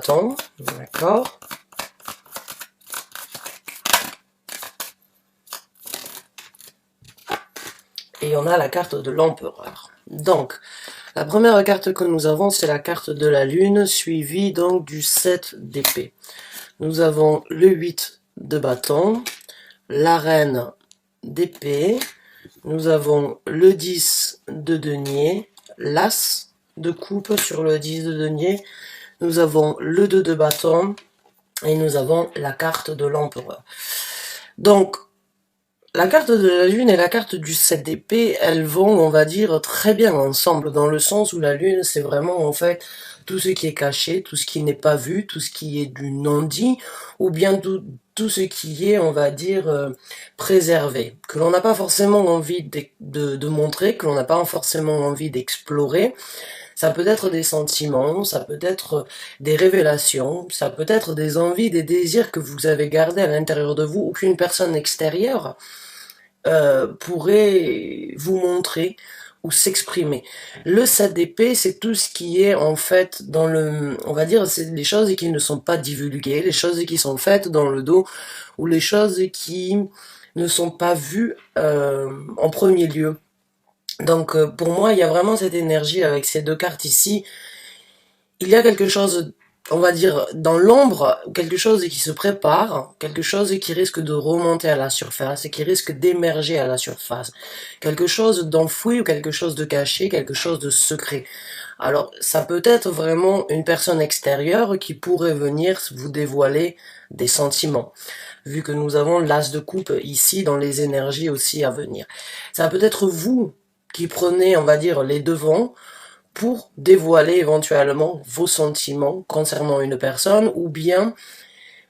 bâton, d'accord. Et on a la carte de l'empereur. Donc, la première carte que nous avons, c'est la carte de la lune, suivie donc du 7 d'épée. Nous avons le 8 de bâton, la reine d'épée, nous avons le 10 de denier, l'as de coupe sur le 10 de denier, nous avons le 2 de bâton et nous avons la carte de l'empereur. Donc, la carte de la lune et la carte du 7 d'épée, elles vont, on va dire, très bien ensemble, dans le sens où la lune, c'est vraiment, en fait, tout ce qui est caché, tout ce qui n'est pas vu, tout ce qui est du non-dit, ou bien tout ce qui est, on va dire, préservé, que l'on n'a pas forcément envie de montrer, que l'on n'a pas forcément envie d'explorer. Ça peut être des sentiments, ça peut être des révélations, ça peut être des envies, des désirs que vous avez gardés à l'intérieur de vous ou qu'une personne extérieure pourrait vous montrer ou s'exprimer. Le 7 d'épée, c'est tout ce qui est en fait dans le, on va dire, c'est les choses qui ne sont pas divulguées, les choses qui sont faites dans le dos ou les choses qui ne sont pas vues en premier lieu. Donc pour moi, il y a vraiment cette énergie avec ces deux cartes ici. Il y a quelque chose, on va dire, dans l'ombre, quelque chose qui se prépare, quelque chose qui risque de remonter à la surface et qui risque d'émerger à la surface. Quelque chose d'enfoui ou quelque chose de caché, quelque chose de secret. Alors, ça peut être vraiment une personne extérieure qui pourrait venir vous dévoiler des sentiments, vu que nous avons l'as de coupe ici dans les énergies aussi à venir. Ça peut être vous qui prenez, on va dire, les devants pour dévoiler éventuellement vos sentiments concernant une personne, ou bien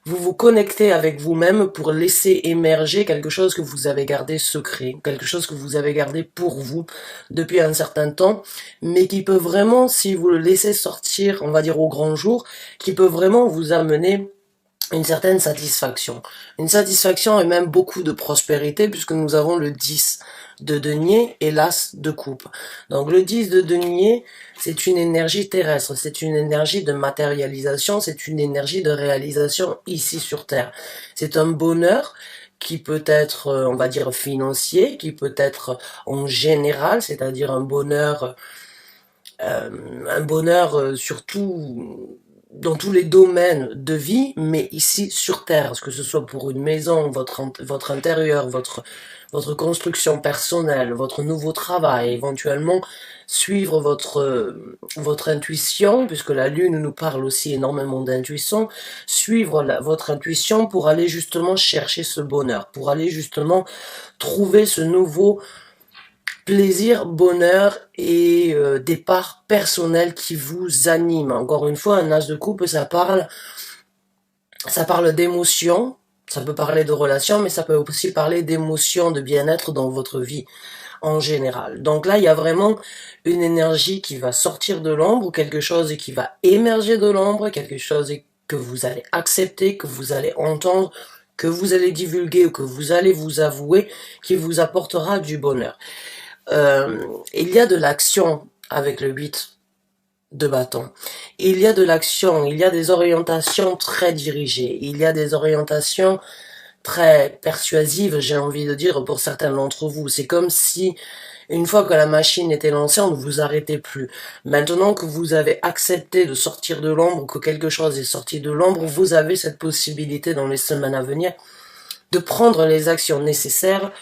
vous vous connectez avec vous-même pour laisser émerger quelque chose que vous avez gardé secret, quelque chose que vous avez gardé pour vous depuis un certain temps, mais qui peut vraiment, si vous le laissez sortir, on va dire au grand jour, qui peut vraiment vous amener une certaine satisfaction. Une satisfaction et même beaucoup de prospérité puisque nous avons le 10 de denier et l'as de coupe. Donc le 10 de denier, c'est une énergie terrestre, c'est une énergie de matérialisation, c'est une énergie de réalisation ici sur Terre. C'est un bonheur qui peut être, on va dire, financier, qui peut être en général, c'est-à-dire un bonheur surtout dans tous les domaines de vie, mais ici sur Terre, que ce soit pour une maison, votre intérieur, votre construction personnelle, votre nouveau travail, éventuellement suivre votre intuition, puisque la Lune nous parle aussi énormément d'intuition, suivre votre intuition pour aller justement chercher ce bonheur, pour aller justement trouver ce nouveau plaisir, bonheur et départ personnel qui vous anime. Encore une fois, un as de coupe, ça parle d'émotion, ça peut parler de relations, mais ça peut aussi parler d'émotion, de bien-être dans votre vie en général. Donc là, il y a vraiment une énergie qui va sortir de l'ombre, quelque chose qui va émerger de l'ombre, quelque chose que vous allez accepter, que vous allez entendre, que vous allez divulguer ou que vous allez vous avouer, qui vous apportera du bonheur. Il y a de l'action avec le 8 de bâton. Il y a de l'action, il y a des orientations très dirigées, il y a des orientations très persuasives, j'ai envie de dire, pour certains d'entre vous. C'est comme si, une fois que la machine était lancée, on ne vous arrêtait plus. Maintenant que vous avez accepté de sortir de l'ombre, que quelque chose est sorti de l'ombre, vous avez cette possibilité dans les semaines à venir de prendre les actions nécessaires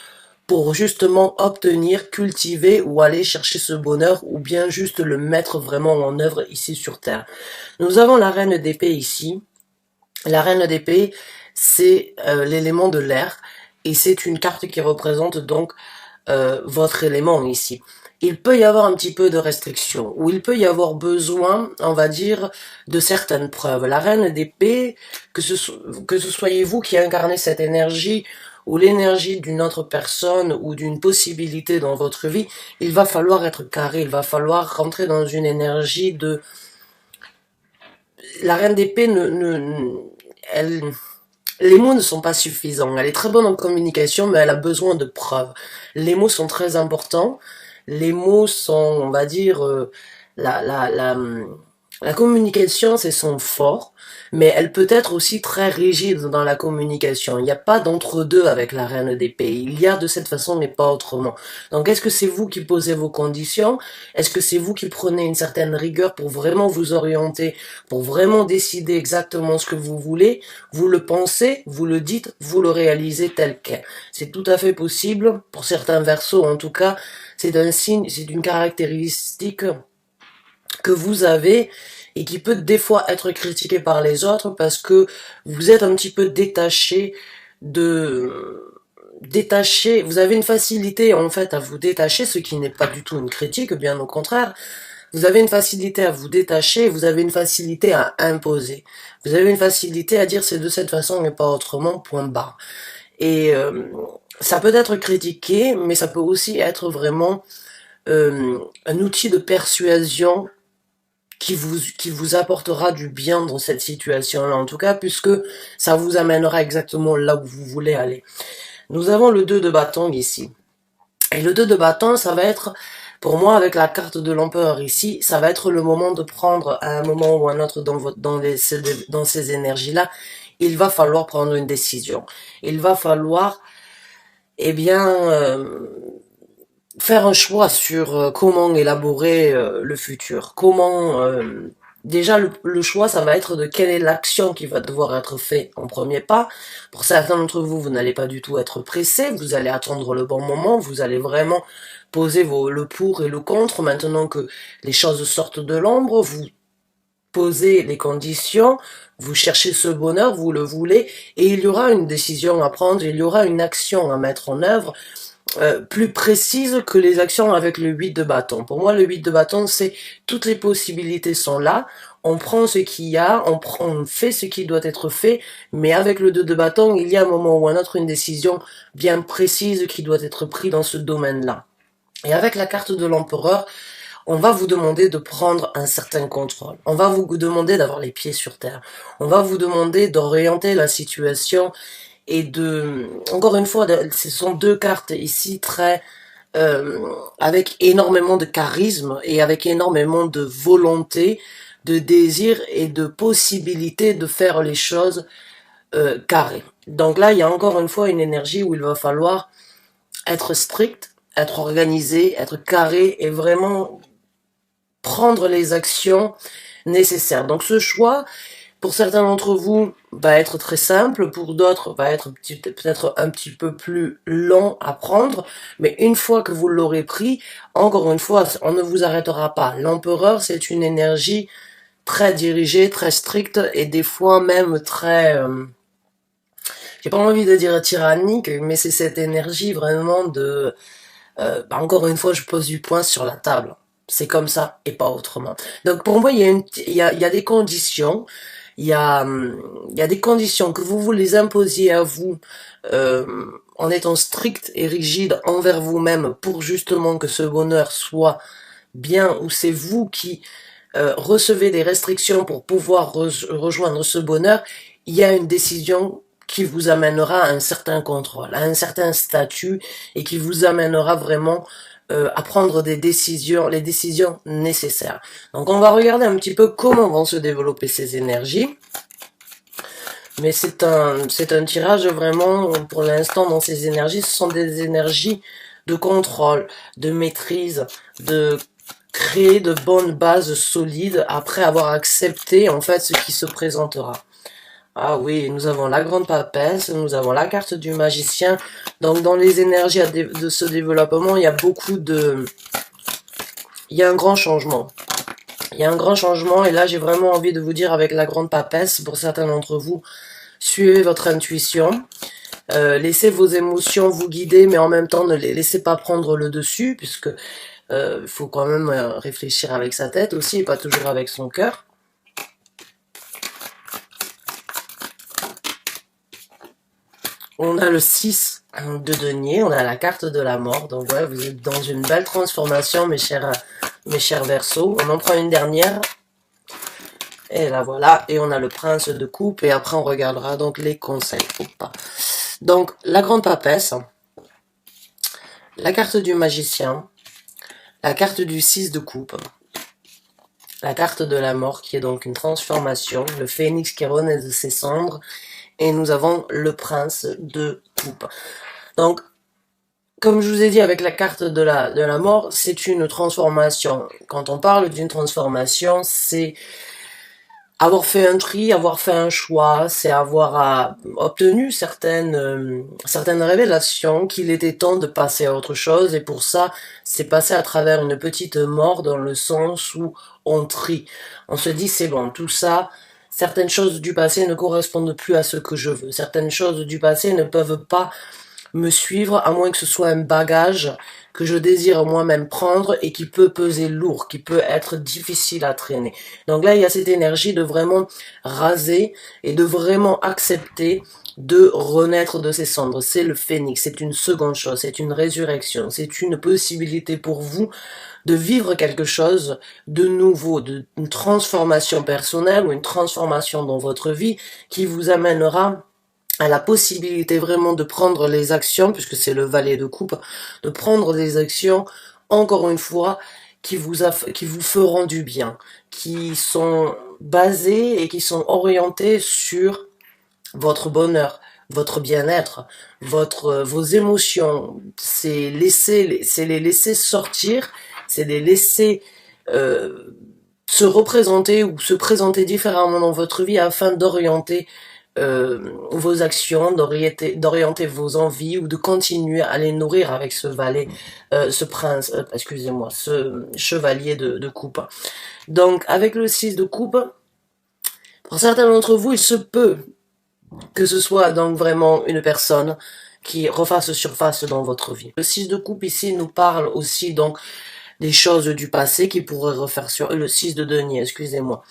pour justement obtenir, cultiver ou aller chercher ce bonheur ou bien juste le mettre vraiment en œuvre ici sur Terre. Nous avons la reine d'épée ici. La reine d'épée, c'est l'élément de l'air et c'est une carte qui représente donc votre élément ici. Il peut y avoir un petit peu de restriction, ou il peut y avoir besoin, on va dire, de certaines preuves. La reine d'épée, que ce soyez vous qui incarnez cette énergie, ou l'énergie d'une autre personne, ou d'une possibilité dans votre vie, il va falloir être carré, il va falloir rentrer dans une énergie de... La reine d'épée les mots ne sont pas suffisants. Elle est très bonne en communication, mais elle a besoin de preuves. Les mots sont très importants. Les mots sont, on va dire, La communication, c'est son fort, mais elle peut être aussi très rigide dans la communication. Il n'y a pas d'entre-deux avec la reine des pays. Il y a de cette façon, mais pas autrement. Donc, est-ce que c'est vous qui posez vos conditions? Est-ce que c'est vous qui prenez une certaine rigueur pour vraiment vous orienter, pour vraiment décider exactement ce que vous voulez? Vous le pensez, vous le dites, vous le réalisez tel quel. C'est tout à fait possible. Pour certains versos, en tout cas, c'est un signe, c'est une caractéristique que vous avez et qui peut des fois être critiqué par les autres parce que vous êtes un petit peu détaché, vous avez une facilité en fait à vous détacher, ce qui n'est pas du tout une critique, bien au contraire. Vous avez une facilité à vous détacher, vous avez une facilité à imposer. Vous avez une facilité à dire c'est de cette façon et pas autrement, point barre. Et ça peut être critiqué, mais ça peut aussi être vraiment un outil de persuasion qui vous apportera du bien dans cette situation-là, en tout cas, puisque ça vous amènera exactement là où vous voulez aller. Nous avons le 2 de bâton ici. Et le 2 de bâton, ça va être, pour moi, avec la carte de l'empereur ici, ça va être le moment de prendre, à un moment ou un autre dans ces énergies-là, il va falloir prendre une décision. Il va falloir, eh bien, faire un choix sur comment élaborer le futur. Déjà le choix, ça va être de quelle est l'action qui va devoir être faite en premier pas. Pour certains d'entre vous, vous n'allez pas du tout être pressé, vous allez attendre le bon moment, vous allez vraiment poser le pour et le contre. Maintenant que les choses sortent de l'ombre, vous posez les conditions, vous cherchez ce bonheur, vous le voulez, et il y aura une décision à prendre, il y aura une action à mettre en œuvre, plus précise que les actions avec le 8 de bâton. Pour moi, le 8 de bâton, c'est toutes les possibilités sont là, on prend ce qu'il y a, on fait ce qui doit être fait, mais avec le 2 de bâton, il y a un moment ou un autre une décision bien précise qui doit être prise dans ce domaine-là. Et avec la carte de l'empereur, on va vous demander de prendre un certain contrôle. On va vous demander d'avoir les pieds sur terre. On va vous demander d'orienter la situation et encore une fois, ce sont deux cartes ici très avec énormément de charisme et avec énormément de volonté, de désir et de possibilité de faire les choses carrées. Donc là, il y a encore une fois une énergie où il va falloir être strict, être organisé, être carré et vraiment prendre les actions nécessaires. Donc ce choix, pour certains d'entre vous, va être très simple, pour d'autres va être peut-être un petit peu plus long à prendre, mais une fois que vous l'aurez pris, encore une fois, on ne vous arrêtera pas. L'empereur, c'est une énergie très dirigée, très stricte, et des fois même très, j'ai pas envie de dire tyrannique, mais c'est cette énergie vraiment de, encore une fois, je pose du poing sur la table. C'est comme ça et pas autrement. Donc pour moi, il y a des conditions, il y a des conditions que vous les imposiez à vous en étant strict et rigide envers vous-même pour justement que ce bonheur soit bien, ou c'est vous qui recevez des restrictions pour pouvoir rejoindre ce bonheur. Il y a une décision qui vous amènera à un certain contrôle, à un certain statut et qui vous amènera vraiment à prendre des décisions, les décisions nécessaires. Donc on va regarder un petit peu comment vont se développer ces énergies. Mais c'est un tirage vraiment, pour l'instant, dans ces énergies, ce sont des énergies de contrôle, de maîtrise, de créer de bonnes bases solides après avoir accepté, en fait, ce qui se présentera. Ah oui, nous avons la grande papesse, nous avons la carte du magicien. Donc, dans les énergies de ce développement, il y a il y a un grand changement. Il y a un grand changement, et là, j'ai vraiment envie de vous dire avec la grande papesse, pour certains d'entre vous, suivez votre intuition, laissez vos émotions vous guider, mais en même temps, ne les laissez pas prendre le dessus, puisque faut quand même réfléchir avec sa tête aussi, et pas toujours avec son cœur. On a le 6 de denier, on a la carte de la mort, donc ouais, vous êtes dans une belle transformation, mes chers Verseaux. On en prend une dernière, et là voilà, et on a le prince de coupe, et après on regardera donc les conseils ou pas. Donc, la grande papesse, la carte du magicien, la carte du 6 de coupe, la carte de la mort qui est donc une transformation, le phénix qui renaît de ses cendres, et nous avons le prince de coupe. Donc, comme je vous ai dit avec la carte de la mort, c'est une transformation. Quand on parle d'une transformation, c'est avoir fait un tri, avoir fait un choix, c'est avoir obtenu certaines révélations qu'il était temps de passer à autre chose, et pour ça, c'est passer à travers une petite mort dans le sens où on trie. On se dit c'est bon, tout ça, certaines choses du passé ne correspondent plus à ce que je veux. Certaines choses du passé ne peuvent pas me suivre, à moins que ce soit un bagage que je désire moi-même prendre et qui peut peser lourd, qui peut être difficile à traîner. Donc là, il y a cette énergie de vraiment raser et de vraiment accepter de renaître de ses cendres. C'est le phénix, c'est une seconde chose, c'est une résurrection, c'est une possibilité pour vous de vivre quelque chose de nouveau, une transformation personnelle ou une transformation dans votre vie qui vous amènera à la possibilité vraiment de prendre les actions, puisque c'est le valet de coupe, de prendre des actions, encore une fois, qui vous feront du bien, qui sont basées et qui sont orientées sur votre bonheur, votre bien-être, vos émotions. C'est les laisser sortir, c'est les laisser se représenter ou se présenter différemment dans votre vie afin d'orienter vos actions, d'orienter vos envies ou de continuer à les nourrir avec ce valet, ce prince, excusez-moi, ce chevalier de coupe. Donc avec le 6 de coupe, pour certains d'entre vous, il se peut que ce soit donc vraiment une personne qui refasse surface dans votre vie. Le 6 de coupe ici nous parle aussi donc des choses du passé qui pourraient refaire sur le 6 de denier, excusez-moi.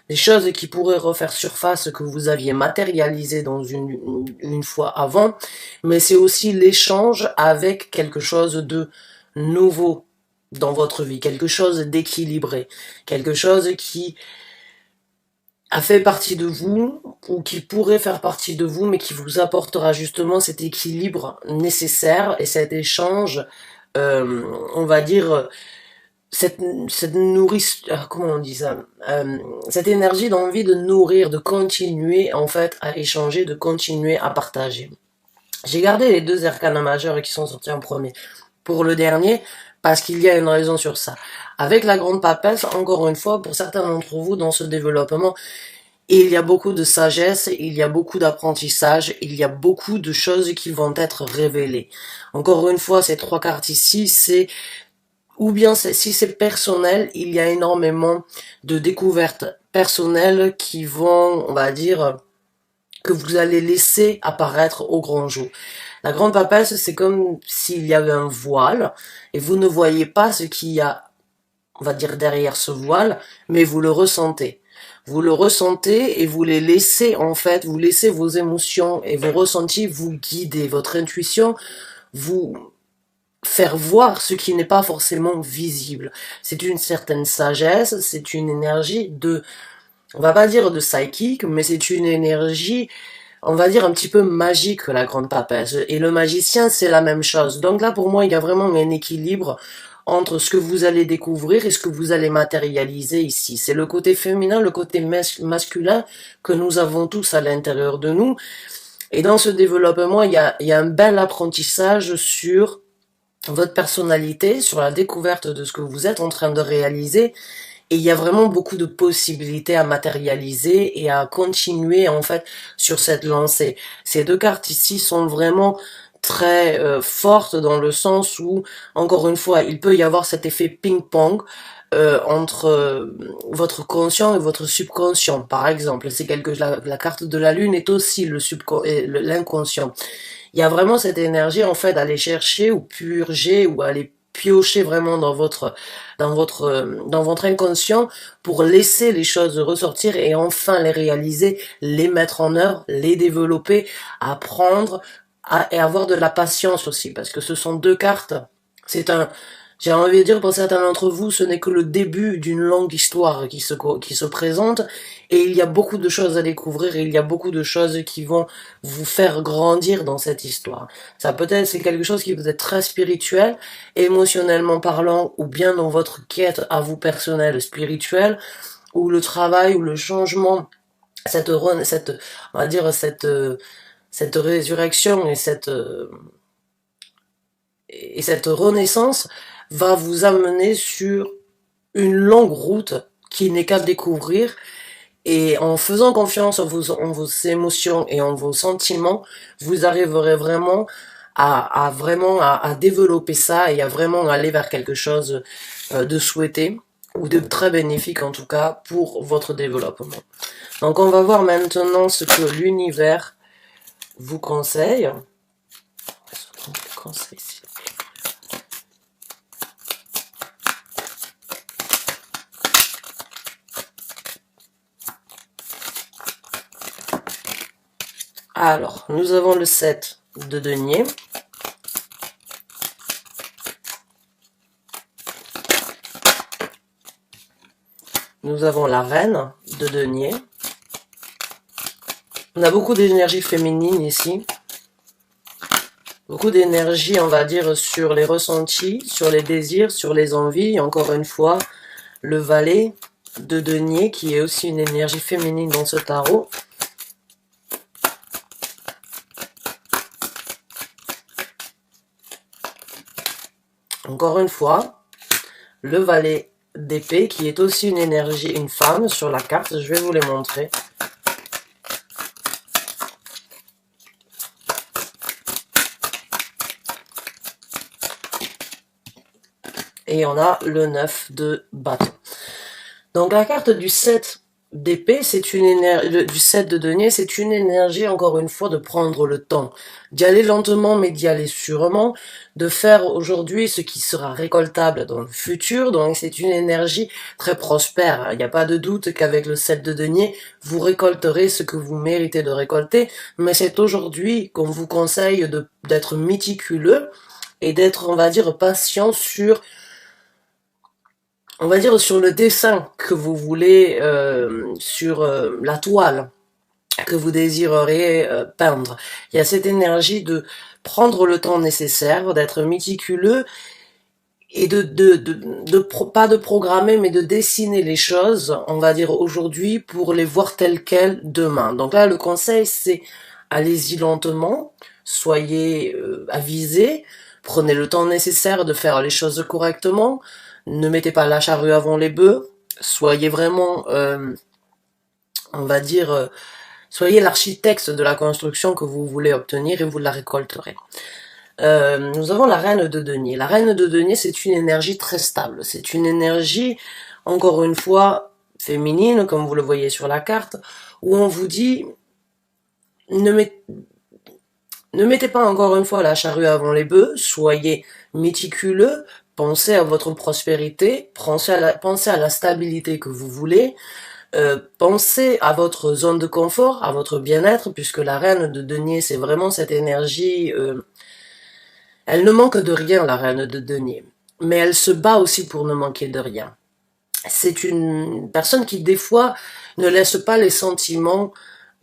Des choses qui pourraient refaire surface que vous aviez matérialisées dans une fois avant, mais c'est aussi l'échange avec quelque chose de nouveau dans votre vie, quelque chose d'équilibré, quelque chose qui a fait partie de vous ou qui pourrait faire partie de vous, mais qui vous apportera justement cet équilibre nécessaire et cet échange, on va dire, cette nourriture, comment on dit ça, cette énergie d'envie de nourrir, de continuer en fait à échanger, de continuer à partager. J'ai gardé les deux arcanes majeurs qui sont sortis en premier pour le dernier parce qu'il y a une raison sur ça. Avec la grande papesse, encore une fois, pour certains d'entre vous dans ce développement, il y a beaucoup de sagesse, il y a beaucoup d'apprentissage, il y a beaucoup de choses qui vont être révélées. Encore une fois, ces trois cartes ici, c'est ou bien si c'est personnel, il y a énormément de découvertes personnelles qui vont, on va dire, que vous allez laisser apparaître au grand jour. La grande papesse, c'est comme s'il y avait un voile et vous ne voyez pas ce qu'il y a, on va dire, derrière ce voile, mais vous le ressentez. Vous le ressentez et vous les laissez, en fait, vous laissez vos émotions et vos ressentis vous guider, votre intuition vous faire voir ce qui n'est pas forcément visible. C'est une certaine sagesse, c'est une énergie de, on va pas dire de psychique, mais c'est une énergie, on va dire un petit peu magique, la grande papesse. Et le magicien, c'est la même chose. Donc là, pour moi, il y a vraiment un équilibre entre ce que vous allez découvrir et ce que vous allez matérialiser ici. C'est le côté féminin, le côté masculin que nous avons tous à l'intérieur de nous. Et dans ce développement, il y a un bel apprentissage sur votre personnalité, sur la découverte de ce que vous êtes en train de réaliser. Et il y a vraiment beaucoup de possibilités à matérialiser et à continuer en fait sur cette lancée. Ces deux cartes ici sont vraiment très fortes dans le sens où, encore une fois, il peut y avoir cet effet ping-pong entre votre conscient et votre subconscient. Par exemple, c'est la carte de la lune est aussi l'inconscient. Il y a vraiment cette énergie en fait d'aller chercher ou purger ou aller piocher vraiment dans votre inconscient pour laisser les choses ressortir et enfin les réaliser, les mettre en œuvre, les développer, apprendre et avoir de la patience aussi parce que ce sont deux cartes. J'ai envie de dire, pour certains d'entre vous, ce n'est que le début d'une longue histoire qui se présente, et il y a beaucoup de choses à découvrir, et il y a beaucoup de choses qui vont vous faire grandir dans cette histoire. Ça peut-être, c'est quelque chose qui peut être très spirituel, émotionnellement parlant, ou bien dans votre quête à vous personnelle spirituelle, ou le travail, ou le changement, on va dire, cette résurrection et cette renaissance va vous amener sur une longue route qui n'est qu'à découvrir, et en faisant confiance en vos émotions et en vos sentiments, vous arriverez vraiment à développer ça et à vraiment aller vers quelque chose de souhaité ou de très bénéfique en tout cas pour votre développement. Donc on va voir maintenant ce que l'univers vous conseille. Alors, nous avons le 7 de denier. Nous avons la reine de denier. On a beaucoup d'énergie féminine ici. Beaucoup d'énergie, on va dire, sur les ressentis, sur les désirs, sur les envies. Et encore une fois, le valet de denier, qui est aussi une énergie féminine dans ce tarot. Encore une fois, le valet d'épée, qui est aussi une énergie, une femme sur la carte. Je vais vous les montrer. Et on a le 9 de bâton. Donc la carte du 7 d'épée, c'est une énergie, du 7 de denier, c'est une énergie, encore une fois, de prendre le temps, d'y aller lentement, mais d'y aller sûrement, de faire aujourd'hui ce qui sera récoltable dans le futur. Donc c'est une énergie très prospère. Il n'y a pas de doute qu'avec le 7 de denier, vous récolterez ce que vous méritez de récolter, mais c'est aujourd'hui qu'on vous conseille d'être méticuleux et d'être, on va dire, patient sur le dessin que vous voulez, sur la toile que vous désirerez peindre. Il y a cette énergie de prendre le temps nécessaire, d'être méticuleux et pas de programmer, mais de dessiner les choses, on va dire aujourd'hui, pour les voir telles quelles demain. Donc là, le conseil, c'est allez-y lentement, soyez avisés, prenez le temps nécessaire de faire les choses correctement, ne mettez pas la charrue avant les bœufs, soyez vraiment, on va dire, soyez l'architecte de la construction que vous voulez obtenir et vous la récolterez. Nous avons la reine de denier. La reine de denier, c'est une énergie très stable. C'est une énergie, encore une fois, féminine, comme vous le voyez sur la carte, où on vous dit, ne mettez pas encore une fois la charrue avant les bœufs, soyez méticuleux, pensez à votre prospérité, pensez à la stabilité que vous voulez, pensez à votre zone de confort, à votre bien-être, puisque la reine de denier, c'est vraiment cette énergie, elle ne manque de rien, la reine de denier, mais elle se bat aussi pour ne manquer de rien. C'est une personne qui, des fois, ne laisse pas les sentiments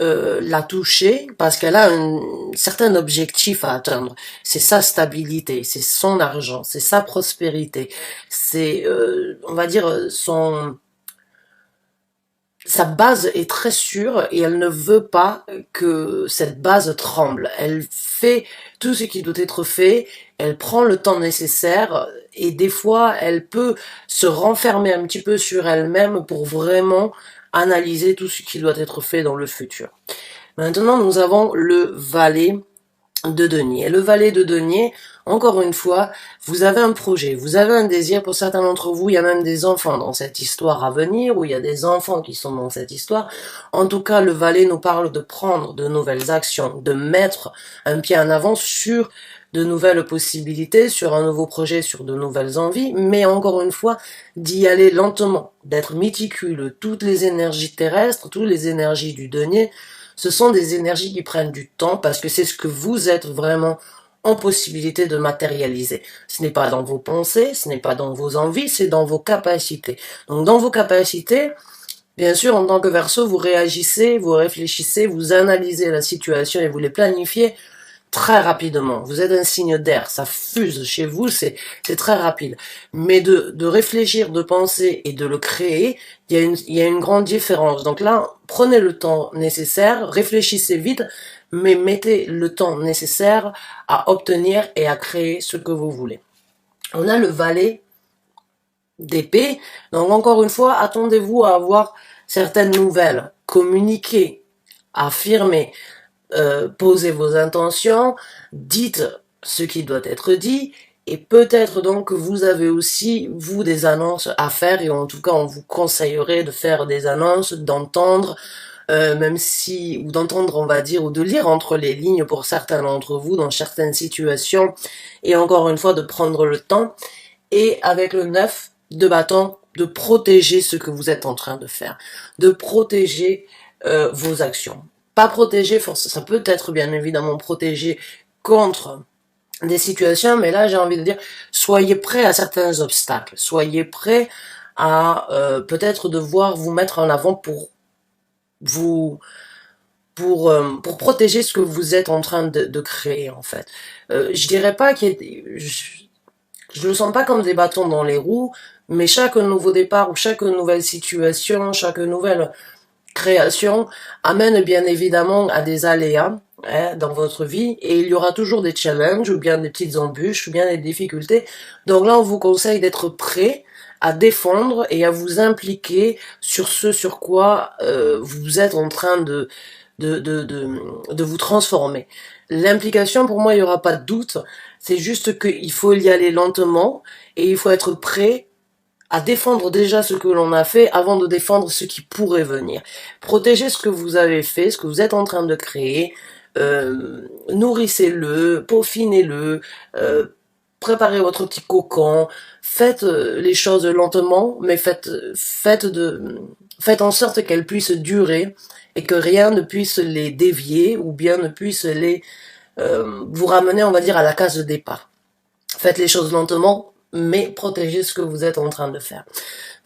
la toucher parce qu'elle a un certain objectif à atteindre. C'est sa stabilité, c'est son argent, c'est sa prospérité, c'est, on va dire, sa base est très sûre et elle ne veut pas que cette base tremble. Elle fait tout ce qui doit être fait, elle prend le temps nécessaire et des fois elle peut se renfermer un petit peu sur elle-même pour vraiment analyser tout ce qui doit être fait dans le futur. Maintenant nous avons le valet de denier. Et le valet de denier, encore une fois, vous avez un projet, vous avez un désir, pour certains d'entre vous, il y a même des enfants dans cette histoire à venir, ou il y a des enfants qui sont dans cette histoire. En tout cas, le valet nous parle de prendre de nouvelles actions, de mettre un pied en avant sur de nouvelles possibilités, sur un nouveau projet, sur de nouvelles envies, mais encore une fois, d'y aller lentement, d'être méticuleux. Toutes les énergies terrestres, toutes les énergies du denier, ce sont des énergies qui prennent du temps parce que c'est ce que vous êtes vraiment en possibilité de matérialiser. Ce n'est pas dans vos pensées, ce n'est pas dans vos envies, c'est dans vos capacités. Donc dans vos capacités, bien sûr, en tant que Verseau, vous réagissez, vous réfléchissez, vous analysez la situation et vous les planifiez très rapidement. Vous êtes un signe d'air, ça fuse chez vous, c'est très rapide. Mais de réfléchir, de penser et de le créer, il y a une grande différence. Donc là, prenez le temps nécessaire, réfléchissez vite, mais mettez le temps nécessaire à obtenir et à créer ce que vous voulez. On a le valet d'épée. Donc encore une fois, attendez-vous à avoir certaines nouvelles, communiquez, affirmez, posez vos intentions, dites ce qui doit être dit, et peut-être donc que vous avez aussi, vous, des annonces à faire, et en tout cas, on vous conseillerait de faire des annonces, d'entendre, même si, ou d'entendre, on va dire, ou de lire entre les lignes pour certains d'entre vous, dans certaines situations, et encore une fois, de prendre le temps, et avec le 9 de bâton, de protéger ce que vous êtes en train de faire, de protéger vos actions. Pas protéger, ça peut être bien évidemment protégé contre des situations, mais là j'ai envie de dire, soyez prêts à certains obstacles, soyez prêts à peut-être devoir vous mettre en avant pour vous pour protéger ce que vous êtes en train de créer en fait. Je dirais pas qu'il y ait, je le sens pas comme des bâtons dans les roues, mais chaque nouveau départ ou chaque nouvelle situation, chaque nouvelle création amène bien évidemment à des aléas dans votre vie, et il y aura toujours des challenges ou bien des petites embûches ou bien des difficultés. Donc là, on vous conseille d'être prêt à défendre et à vous impliquer sur ce sur quoi vous êtes en train de vous transformer. L'implication, pour moi, il n'y aura pas de doute. C'est juste qu'il faut y aller lentement et il faut être prêt à défendre déjà ce que l'on a fait avant de défendre ce qui pourrait venir. Protégez ce que vous avez fait, ce que vous êtes en train de créer, nourrissez-le, peaufinez-le, préparez votre petit cocon, faites les choses lentement, mais faites en sorte qu'elles puissent durer et que rien ne puisse les dévier ou bien ne puisse les vous ramener, on va dire, à la case de départ. Faites les choses lentement, mais protégez ce que vous êtes en train de faire.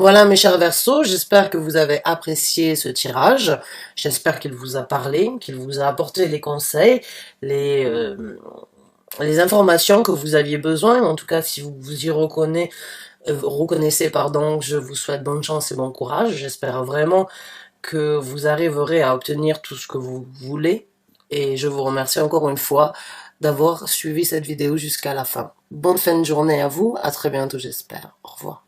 Voilà mes chers Verseaux, j'espère que vous avez apprécié ce tirage, j'espère qu'il vous a parlé, qu'il vous a apporté les conseils, les informations que vous aviez besoin. En tout cas, si vous vous y reconnaissez, pardon, je vous souhaite bonne chance et bon courage. J'espère vraiment que vous arriverez à obtenir tout ce que vous voulez. Et je vous remercie encore une fois d'avoir suivi cette vidéo jusqu'à la fin. Bonne fin de journée à vous, à très bientôt j'espère. Au revoir.